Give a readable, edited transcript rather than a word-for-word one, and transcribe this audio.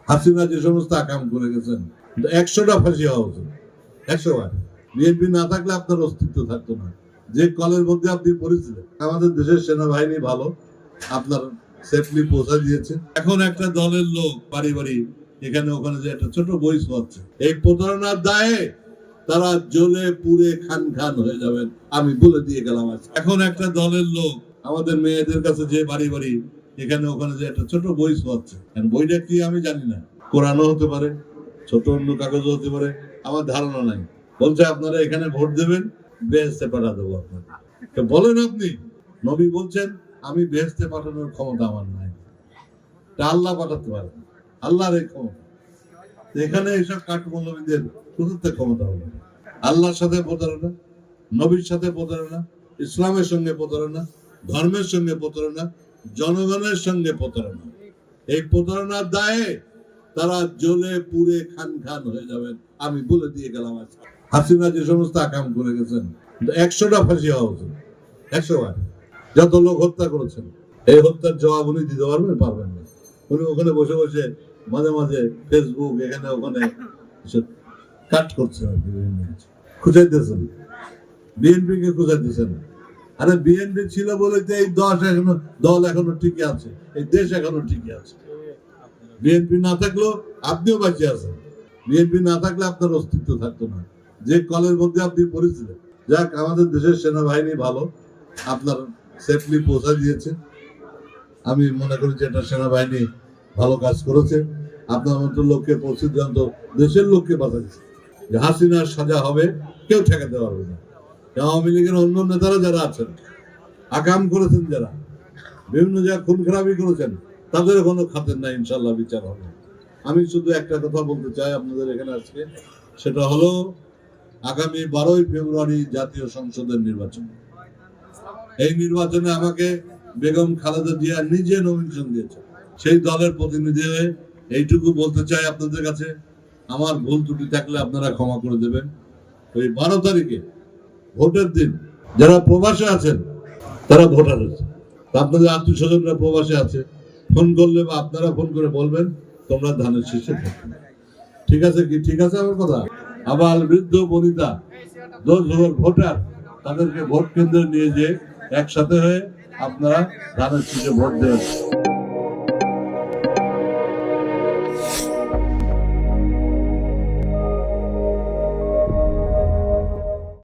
হাসিনা যে সমস্ত আকাম করে গেছেন 100টা ফাঁসি হওয়া উচিত, 100 বার। বিএনপি না থাকলে আপনার অস্তিত্ব থাকতো না। যে কলের মধ্যে আপনি পড়েছিলেন, আমাদের দেশের সেনাবাহিনী ভালো, আপনার সেফলি পৌঁছা দিয়েছে। এখন একটা দলের লোক বাড়ি বাড়ি এখানে ওখানে যে একটা ছোট বই শোয়াচ্ছে, এই প্রতারণার দায়ে তারা জ্বলে পুড়ে খান খান হয়ে যাবেন, আমি বলে দিয়ে গেলাম। এখন একটা দলের লোক আমাদের মেয়েদের কাছে যে বাড়ি বাড়ি এখানে ওখানে যে একটা ছোট বই শোয়াচ্ছে, বইটা কি আমি জানি না, কোরআনও হতে পারে, ছোট অন্য কাগজও হতে পারে, আমার ধারণা নাই। বলছে আপনারা এখানে ভোট দেবেন, বেহেশতে পাঠা দেবো আপনাকে। বলেন আপনি, নবী বলছেন আমি বেহেশতে পাঠানোর ক্ষমতা আমার নাই, আল্লাহ পাঠাতে পারে, আল্লাহর এই ক্ষমতা। এখানে এইসব কাঠমৌলবীদের কোথাতে ক্ষমতা হবে? আল্লাহর সাথে প্রতারণা, নবীর সাথে প্রতারণা, ইসলামের সঙ্গে প্রতারণা, ধর্মের সঙ্গে প্রতারণা, জনগণের সঙ্গে প্রতারণা। এই প্রতারণার দায়ে তারা জ্বলে পুড়ে খান খান হয়ে যাবেন, আমি বলে দিয়ে গেলাম। হাসিনা যে সমস্ত আকাম করে গেছেন 100টা ফাঁসি হওয়া উচিত, 100 বার। যত লোক হত্যা করেছেন, এই হত্যার জবাব উনি দিতে পারবেন? পারবেন না। উনি ওখানে বসে বসে মাঝে মাঝে ফেসবুক এখানে ওখানে কাট করছেন, খুঁজাইতেছেন, বিএনপি কে খুঁজাইতেছেন। আরে বিএনপি ছিল বলে তো এই দল এখনো টিকে আছে, এই দেশ এখনো টিকে আছে। বিএনপি না থাকলেও আপনিও বাঁচিয়ে আছেন, বিএনপি না থাকলে আপনার অস্তিত্ব থাকতো না। যে কলের মধ্যে আপনি পড়েছিলেন, যাক আমাদের দেশের সেনাবাহিনী ভালো, আপনার সেফলি পৌঁছা দিয়েছে। আমি মনে করি যে এটা সেনাবাহিনী ভালো কাজ করেছে, আপনার মতো লোককে পরিস্থিতি দেশের লোককে বাঁচাচ্ছে। হাসিনার সাজা হবে, কেউ ঠেকাতে পারবে না। আওয়ামী লীগের অন্য নেতারা যারা আছেন, আকাম করেছেন, যারা বিভিন্ন জায়গায় খুন খারাপি করেছেন, তাদের কোনো খাতের নাই, ইনশাল্লাহ বিচার হবে। আমি শুধু একটা কথা বলতে চাই আপনাদের এখানে আজকে, সেটা হলো আগামী 12ই ফেব্রুয়ারি জাতীয় সংসদের নির্বাচন। এই নির্বাচনে আমাকে বেগম খালেদা জিয়া নিজে নমিনেশন দিয়েছে। সেই দলের প্রতিনিধি হয়ে এইটুকু বলতে চাই আপনাদের কাছে, আমার ভুল ত্রুটি থাকলে আপনারা ক্ষমা করে দেবেন। ওই 12 তারিখে ভোটের দিন যারা প্রবাসে আছেন তারা ভোটার হয়েছে, আপনাদের আত্মীয় স্বজনরা প্রবাসে আছে, ফোন করলে বা আপনারা ফোন করে বলবেন তোমরা ধানের শীষে থাকবে। ঠিক আছে কি? ঠিক আছে আমার কথা? আবার বৃদ্ধ বনিতা ভোটার, তাদেরকে ভোট কেন্দ্রে নিয়ে যেয়ে একসাথে হয়ে আপনারা ধানের শীষে ভোট দেবেন।